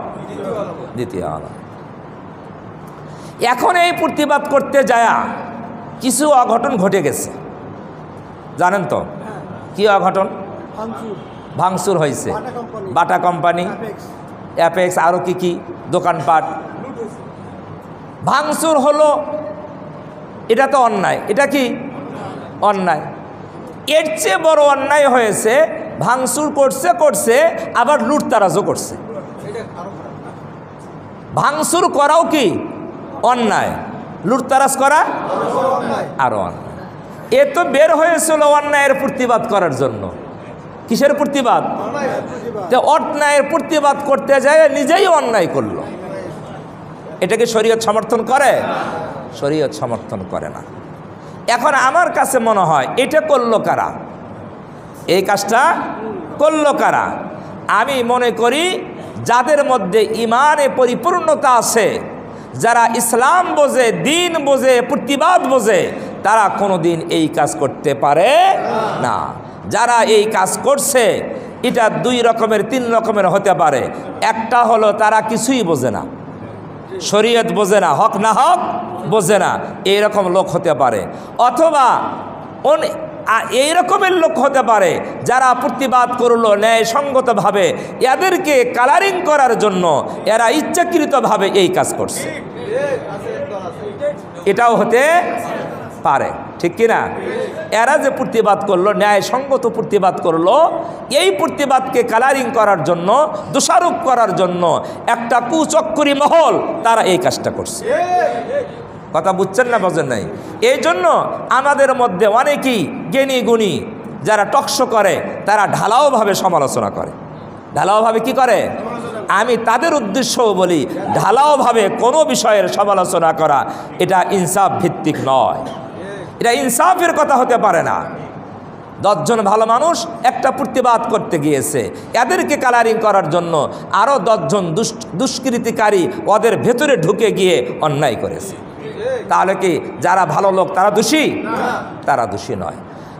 A: দ্বিতীয় আলামত। এখন এই প্রতিবাদ করতে যায় কিছু অঘটন ঘটে গেছে, জানেন তো? কি অঘটন? ভাঙচুর হয়েছে, বাটা কোম্পানি, অ্যাপেক্স, আরও কি দোকানপাট ভাঙচুর হলো। এটা তো অন্যায়। এটা কি অন্যায়? এর চেয়ে বড় অন্যায় হয়েছে, ভাঙচুর করছে আবার লুটতারাজও করছে। ভাঙচুর করাও কি অন্যায়, লুটতারাজ করা আরো অন্যায়। এ তো বের হয়েছিল অন্যায়ের প্রতিবাদ করার জন্য। কিসের প্রতিবাদ? অন্যায়ের প্রতিবাদ করতে যায় নিজেই অন্যায় করলো। এটাকে শরীয়ত সমর্থন করে? শরীয়ত সমর্থন করে না। এখন আমার কাছে মনে হয় এটা করলো কারা? এই কাজটা করলো কারা? আমি মনে করি যাদের মধ্যে ইমানে পরিপূর্ণতা আছে, যারা ইসলাম বোঝে, দিন বোঝে, প্রতিবাদ বোঝে, তারা কোনোদিন এই কাজ করতে পারে না। যারা এই কাজ করছে এটা দুই রকমের, তিন রকমের হতে পারে। একটা হলো তারা কিছুই বোঝে না, শরীয়ত বোঝে না, হক না হক বোঝে না, এইরকম লোক হতে পারে। অথবা এই রকমের লোক হতে পারে যারা প্রতিবাদ করলো ন্যায়সঙ্গতভাবে, এদেরকে কালারিং করার জন্য এরা ইচ্ছাকৃতভাবে এই কাজ করছে। এটাও হতে পারে, ঠিক কিনা? এরা যে প্রতিবাদ করলো, ন্যায়সঙ্গত প্রতিবাদ করলো, এই প্রতিবাদকে কালারিং করার জন্য, দোষারোপ করার জন্য একটা কুচক্করি মহল তারা এই কাজটা করছে। কথা বুঝছেন না বোঝেন নাই? এই জন্য আমাদের মধ্যে অনেকেই জ্ঞানী গুণী যারা টকশো করে, তারা ঢালাওভাবে সমালোচনা করে। ঢালাওভাবে কি করে? আমি তাদের উদ্দেশ্যও বলি, ঢালাওভাবে কোনো বিষয়ের সমালোচনা করা এটা ইনসাফ ভিত্তিক নয়, এটা ইনসাফের কথা হতে পারে না। 10 জন ভালো মানুষ একটা প্রতিবাদ করতে গিয়েছে, এদেরকে কালারিং করার জন্য আরও 10 জন দুষ্কৃতিকারী ওদের ভেতরে ঢুকে গিয়ে অন্যায় করেছে। তাহলে কি যারা ভালো লোক তারা দোষী? তারা দোষী নয়।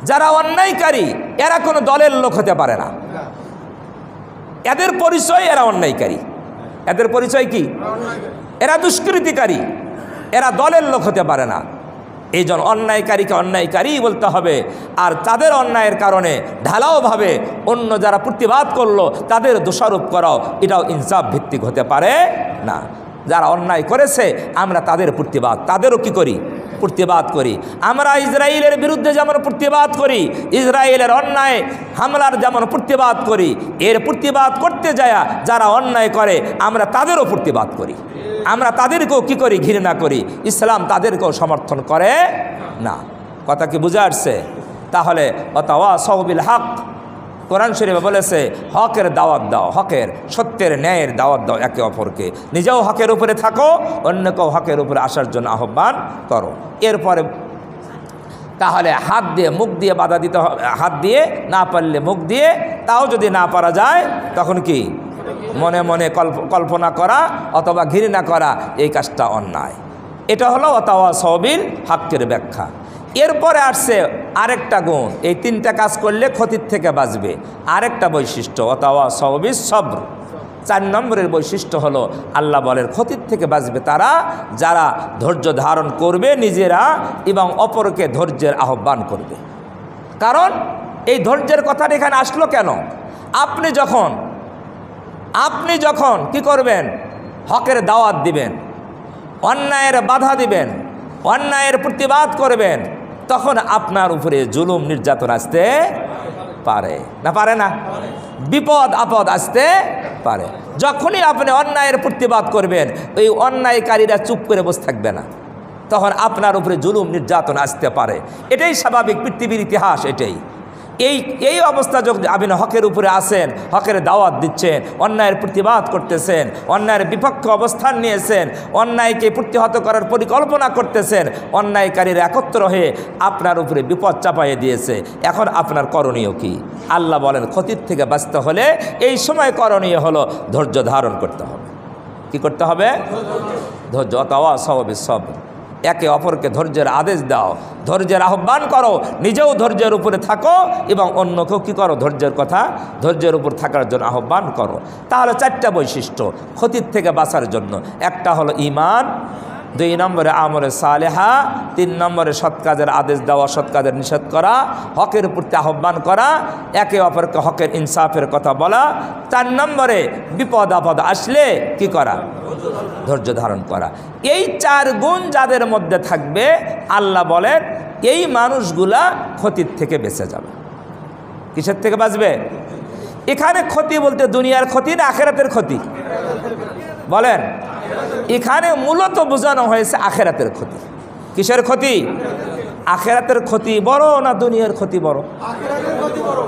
A: যারা অন্যায়কারী এরা কোনো দলের লোক হতে পারে না, এদের পরিচয় এরা অন্যায়কারী। এদের পরিচয় কি? এরা দুষ্কৃতিকারী, এরা দলের লোক হতে পারে না। এই জন্য অন্যায়কারীকে অন্যায়কারী বলতে হবে। আর তাদের অন্যায়ের কারণে ঢালাওভাবে অন্য যারা প্রতিবাদ করলো তাদের দোষারোপ করাও এটাও ইনসাফ ভিত্তিক হতে পারে না। যারা অন্যায় করেছে আমরা তাদের প্রতিবাদ, তাদেরও কি করি? প্রতিবাদ করি। আমরা ইসরায়েলের বিরুদ্ধে যেমন প্রতিবাদ করি, ইসরায়েলের অন্যায় হামলার যেমন প্রতিবাদ করি, এর প্রতিবাদ করতে যায় যারা অন্যায় করে আমরা তাদেরও প্রতিবাদ করি। আমরা তাদেরকেও কি করি? ঘৃণা করি। ইসলাম তাদেরকেও সমর্থন করে না। কথা কি বুঝে আসছে? তাহলে ওয়াতাওয়াসাউ বিল হক, কোরআন শরীফে বলেছে হকের দাওয়াত দাও, হকের সত্যের ন্যায়ের দাওয়াত দাও একে অপরকে। নিজেও হকের উপরে থাকো, অন্যকেও হকের উপরে আসার জন্য আহ্বান করো। এরপরে তাহলে হাত দিয়ে মুখ দিয়ে বাধা দিতে হবে, হাত দিয়ে না পারলে মুখ দিয়ে, তাও যদি না পারা যায় তখন কি মনে মনে কল্পনা করা অথবা ঘৃণা করা, এই কাজটা অন্যায়। এটা হলো ওয়াতাওয়াসাউ বিল হকের ব্যাখ্যা। এরপরে আসছে আরেকটা গুণ, এই 3টা কাজ করলে ক্ষতির থেকে বাঁচবে। আরেকটা বৈশিষ্ট্য ওয়াতাওয়াসাউ বিস সবর, 4 নম্বরের বৈশিষ্ট্য হলো আল্লাহ বলেন ক্ষতির থেকে বাঁচবে তারা যারা ধৈর্য ধারণ করবে নিজেরা এবং অপরকে ধৈর্যের আহ্বান করবে। কারণ এই ধৈর্যের কথাটা এখানে আসলো কেন? আপনি যখন কি করবেন? হকের দাওয়াত দিবেন, অন্যায়ের বাধা দিবেন, অন্যায়ের প্রতিবাদ করবেন, তখন আপনার উপরে জুলুম নির্যাতন আসতে পারে না? পারে না? বিপদ আপদ আসতে পারে। যখনই আপনি অন্যায়ের প্রতিবাদ করবেন ওই অন্যায়কারীরা চুপ করে বসে থাকবে না, তখন আপনার উপরে জুলুম নির্যাতন আসতে পারে। এটাই স্বাভাবিক, পৃথিবীর ইতিহাস এটাই। এই অবস্থা যদি আপনি হকের উপরে আসেন, হকের দাওয়াত দিচ্ছেন, অন্যায়ের প্রতিবাদ করতেছেন, অন্যায়ের বিপক্ষে অবস্থান নিয়েছেন, অন্যায়কে প্রতিহত করার পরিকল্পনা করতেছেন, অন্যায়কারীরা একত্র হয়ে আপনার উপরে বিপদ চাপাইয়ে দিয়েছে, এখন আপনার করণীয় কি? আল্লাহ বলেন ক্ষতির থেকে বাঁচতে হলে এই সময় করণীয় হলো ধৈর্য ধারণ করতে হবে। কি করতে হবে? ধৈর্য। ওয়াতাওয়াসাউ বিস সবর, একে অপরকে ধৈর্যের আদেশ দাও, ধৈর্যের আহ্বান করো, নিজেও ধৈর্যের উপরে থাকো এবং অন্যকেও কী করো? ধৈর্যের উপর থাকার জন্য আহ্বান করো। তাহলে 4টা বৈশিষ্ট্য ক্ষতির থেকে বাঁচার জন্য। একটা হলো ঈমান, 2 নম্বরে আমলে সালেহা, 3 নম্বরে সৎ কাজের আদেশ দেওয়া, সৎ কাজের নিষেধ করা, হকের প্রতি আহ্বান করা, একে অপরকে হকের ইনসাফের কথা বলা, 4 নম্বরে বিপদ আপদ আসলে কি করা? ধৈর্য ধারণ করা। এই 4 গুণ যাদের মধ্যে থাকবে আল্লাহ বলেন এই মানুষগুলা ক্ষতির থেকে বেঁচে যাবে। কিসের থেকে বাঁচবে? এখানে ক্ষতি বলতে দুনিয়ার ক্ষতি না আখিরাতের ক্ষতি? বলেন। এখানে মূলত বোঝানো হয়েছে আখিরাতের ক্ষতি। কিসের ক্ষতি? আখিরাতের ক্ষতি বড় না দুনিয়ার ক্ষতি বড়?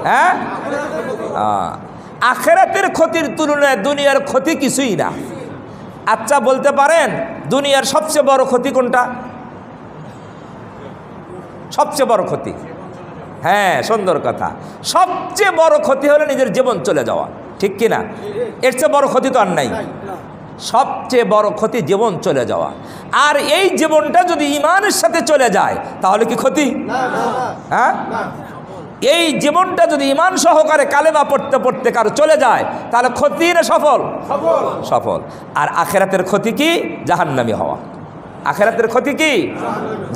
A: হ্যাঁ, আখিরাতের ক্ষতির তুলনায় দুনিয়ার ক্ষতি কিছুই না। আচ্ছা বলতে পারেন দুনিয়ার সবচেয়ে বড় ক্ষতি কোনটা? সবচেয়ে বড় ক্ষতি? হ্যাঁ, সুন্দর কথা। সবচেয়ে বড় ক্ষতি হলো নিজের জীবন চলে যাওয়া, ঠিক কি না? এর চেয়ে বড় ক্ষতি তো আর নাই। সবচেয়ে বড় ক্ষতি জীবন চলে যাওয়া। আর এই জীবনটা যদি ঈমানের সাথে চলে যায় তাহলে কি ক্ষতি? হ্যাঁ, এই জীবনটা যদি ঈমান সহকারে কালেমা পড়তে পড়তে কারো চলে যায় তাহলে ক্ষতি না সফল? সফল। আর আখিরাতের ক্ষতি কি? জাহান্নামী হওয়া। আখিরাতের ক্ষতি কি?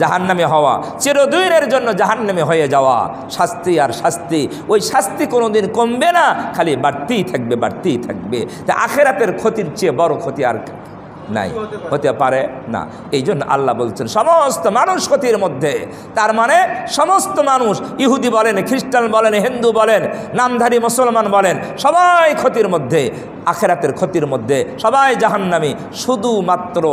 A: জাহান্নামী হওয়া, চিরদিনের জন্য জাহান্নামী হয়ে যাওয়া। শাস্তি আর শাস্তি, ওই শাস্তি কোনোদিন কমবে না, খালি বাড়তেই থাকবে, বাড়তেই থাকবে। তা আখিরাতের ক্ষতির চেয়ে বড় ক্ষতি আর নাই, হতে পারে না। এই জন্য আল্লাহ বলছেন সমস্ত মানুষ ক্ষতির মধ্যে। তার মানে সমস্ত মানুষ, ইহুদি বলেন, খ্রিস্টান বলেন, হিন্দু বলেন, নামধারী মুসলমান বলেন, সবাই ক্ষতির মধ্যে, আখিরাতের ক্ষতির মধ্যে, সবাই জাহান্নামী। শুধুমাত্র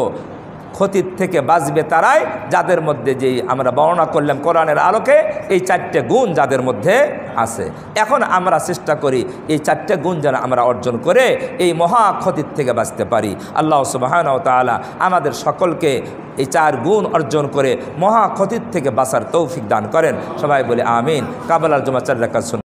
A: ক্ষতির থেকে বাঁচবে তারাই যাদের মধ্যে যেই আমরা বর্ণনা করলাম কোরআনের আলোকে এই 4টে গুণ যাদের মধ্যে আছে। এখন আমরা চেষ্টা করি এই 4টে গুণ যেন আমরা অর্জন করে এই মহা ক্ষতির থেকে বাঁচতে পারি। আল্লাহ সুবহানাহু ওয়া তাআলা আমাদের সকলকে এই 4 গুণ অর্জন করে মহা ক্ষতির থেকে বাঁচার তৌফিক দান করেন। সবাই বলে আমিন। কাবালার জুমা 4 রাকাত